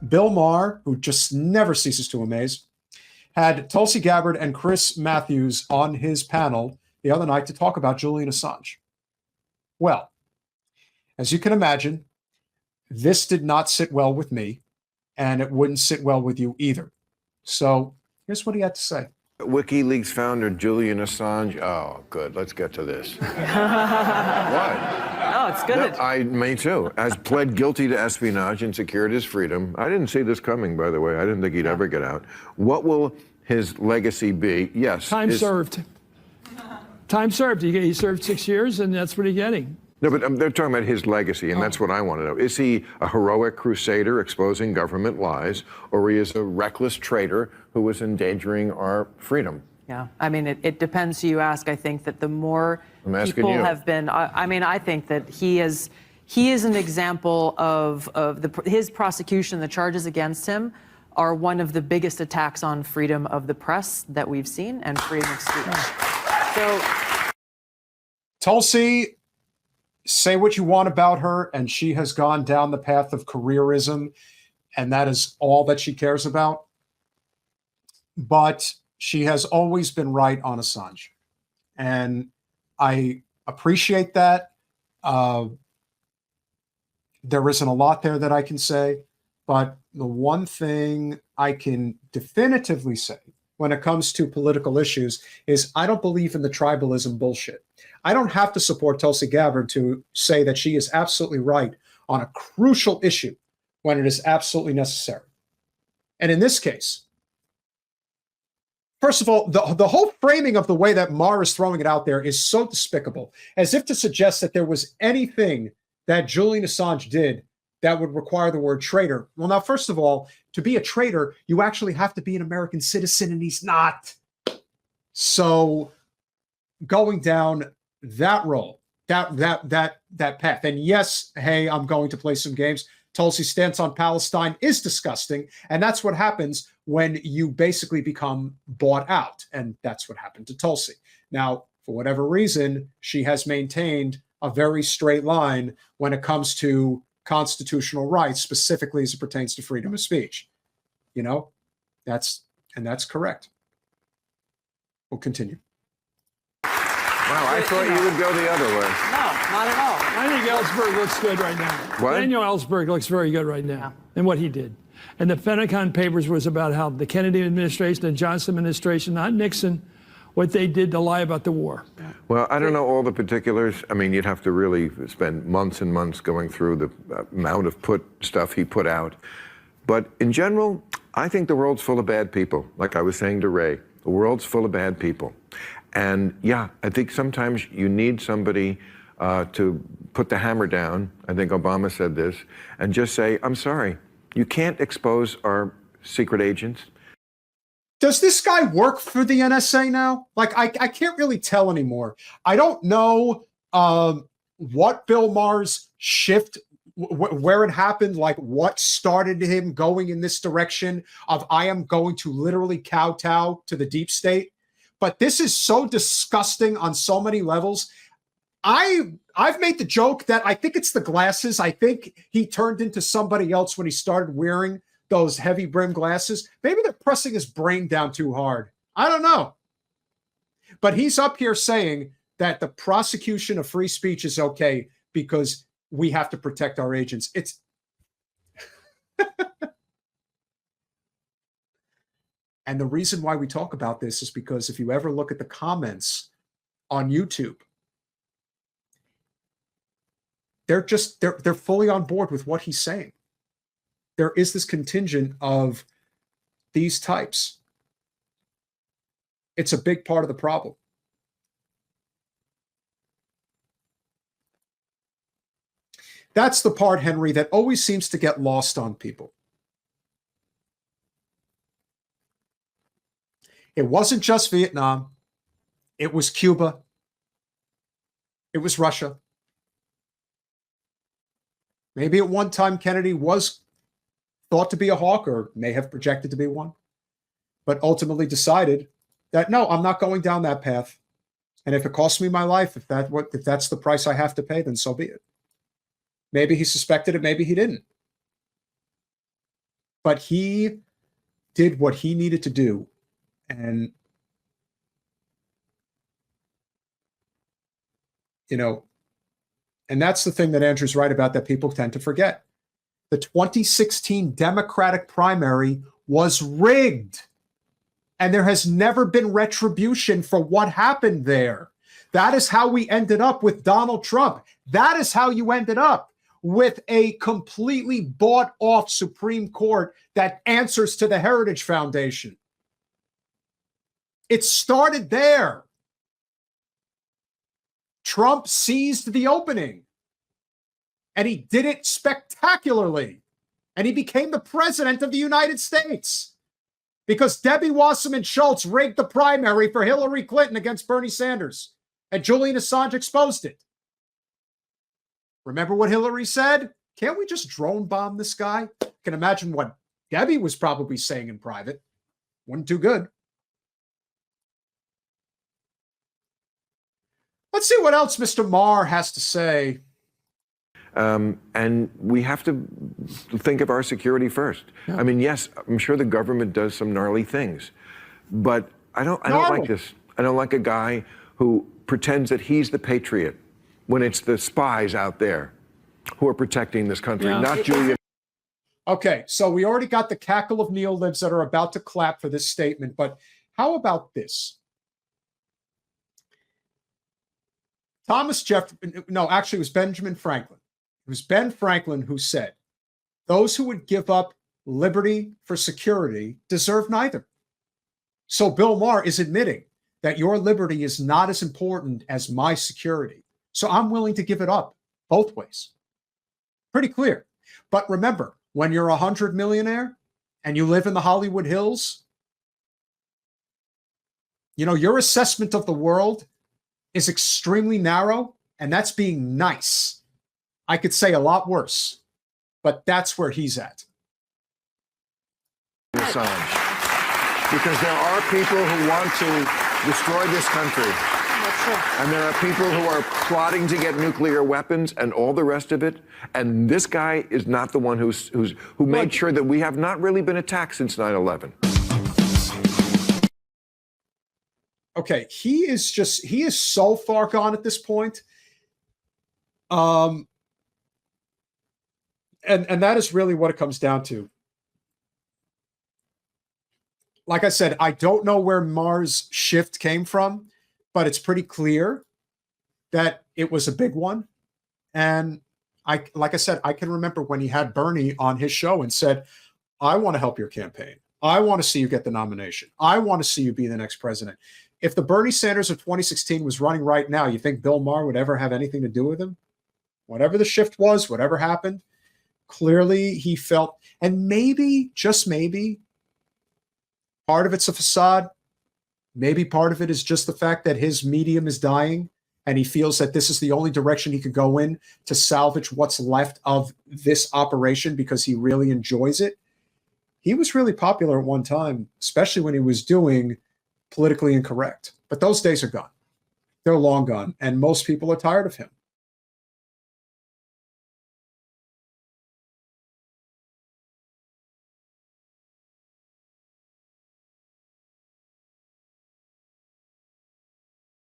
Bill Maher, who just never ceases to amaze, had Tulsi Gabbard and Chris Matthews on his panel the other night to talk about Julian Assange. Well, as you can imagine, this did not sit well with me, and it wouldn't sit well with you either. So here's what he had to say. WikiLeaks founder Julian Assange. Oh, good. Let's get to this. What? Oh, it's good. No, me too. Has pled guilty to espionage and secured his freedom. I didn't see this coming, by the way. I didn't think he'd ever get out. What will his legacy be? Yes. Time served. Time served. He served 6 years, and that's what he's getting. No, but they're talking about his legacy, and that's what I want to know. Is he a heroic crusader exposing government lies, or he is a reckless traitor who is endangering our freedom? Yeah, I mean, it depends who you ask. I think that the more people have been, I mean, I think that he is an example of his prosecution, the charges against him are one of the biggest attacks on freedom of the press that we've seen and freedom of speech. So, Tulsi, say what you want about her, and she has gone down the path of careerism, and that is all that she cares about. But she has always been right on Assange, and I appreciate that. There isn't a lot there that I can say, but the one thing I can definitively say when it comes to political issues is I don't believe in the tribalism bullshit. I don't have to support Tulsi Gabbard to say that she is absolutely right on a crucial issue when it is absolutely necessary. And in this case, first of all, the whole framing of the way that Maher is throwing it out there is so despicable, as if to suggest that there was anything that Julian Assange did that would require the word traitor. Well, now, first of all, to be a traitor, you actually have to be an American citizen, and he's not. So going down that role, that path. And yes, hey, I'm going to play some games. Tulsi's stance on Palestine is disgusting, and that's what happens when you basically become bought out, and that's what happened to Tulsi. Now, for whatever reason, she has maintained a very straight line when it comes to constitutional rights, specifically as it pertains to freedom of speech. You know, that's correct. We'll continue. Wow, I thought you would go the other way. no, not at all. I think Ellsberg looks good right now. What? Daniel Ellsberg looks very good right now in what he did. And the Pentagon Papers was about how the Kennedy administration and Johnson administration, not Nixon, what they did to lie about the war. Well, I don't know all the particulars. I mean, you'd have to really spend months and months going through the amount of stuff he put out. But in general, I think the world's full of bad people. Like I was saying to Ray, the world's full of bad people. And yeah, I think sometimes you need somebody to put the hammer down. I think Obama said this, and just say, I'm sorry, you can't expose our secret agents. Does this guy work for the NSA now? Like, I can't really tell anymore. I don't know what Bill Maher's shift, where it happened, like what started him going in this direction of I am going to literally kowtow to the deep state. But this is so disgusting on so many levels. I've made the joke that I think it's the glasses. I think he turned into somebody else when he started wearing those heavy brim glasses. Maybe they're pressing his brain down too hard. I don't know. But he's up here saying that the prosecution of free speech is okay because we have to protect our agents. It's and the reason why we talk about this is because if you ever look at the comments on YouTube, they're fully on board with what he's saying. There is this contingent of these types. It's a big part of the problem. That's the part, Henry, that always seems to get lost on people. It wasn't just Vietnam. It was Cuba. It was Russia. Maybe at one time Kennedy was thought to be a hawk, or may have projected to be one, but ultimately decided that, no, I'm not going down that path. And if it costs me my life, if that's the price I have to pay, then so be it. Maybe he suspected it, maybe he didn't. But he did what he needed to do. And, you know, and that's the thing that Andrew's right about that people tend to forget. The 2016 Democratic primary was rigged. And there has never been retribution for what happened there. That is how we ended up with Donald Trump. That is how you ended up with a completely bought off Supreme Court that answers to the Heritage Foundation. It started there. Trump seized the opening, and he did it spectacularly, and he became the president of the United States because Debbie Wasserman Schultz rigged the primary for Hillary Clinton against Bernie Sanders, and Julian Assange exposed it. Remember what Hillary said? Can't we just drone bomb this guy? I can imagine what Debbie was probably saying in private. Wasn't too good. Let's see what else Mr. Maher has to say. And we have to think of our security first. Yeah. I mean, yes, I'm sure the government does some gnarly things, but I don't like this. I don't like a guy who pretends that he's the patriot when it's the spies out there who are protecting this country, not Julian. Okay, so we already got the cackle of neo-libs that are about to clap for this statement, but how about this? Actually, it was Benjamin Franklin. It was Ben Franklin who said, those who would give up liberty for security deserve neither. So Bill Maher is admitting that your liberty is not as important as my security. So I'm willing to give it up both ways. Pretty clear. But remember, when you're a 100 millionaire and you live in the Hollywood Hills, you know, your assessment of the world is extremely narrow, and that's being nice. I could say a lot worse, but that's where he's at. Assange. Because there are people who want to destroy this country. And there are people who are plotting to get nuclear weapons and all the rest of it. And this guy is not the one who made sure that we have not really been attacked since 9/11. Okay, he is so far gone at this point. And that is really what it comes down to. Like I said, I don't know where Maher's shift came from, but it's pretty clear that it was a big one. And like I said, I can remember when he had Bernie on his show and said, I want to help your campaign. I want to see you get the nomination. I want to see you be the next president. If the Bernie Sanders of 2016 was running right now, you think Bill Maher would ever have anything to do with him? Whatever the shift was, whatever happened, clearly he felt, and maybe, just maybe, part of it's a facade. Maybe part of it is just the fact that his medium is dying and he feels that this is the only direction he could go in to salvage what's left of this operation because he really enjoys it. He was really popular at one time, especially when he was doing politically incorrect. But those days are gone. They're long gone. And most people are tired of him.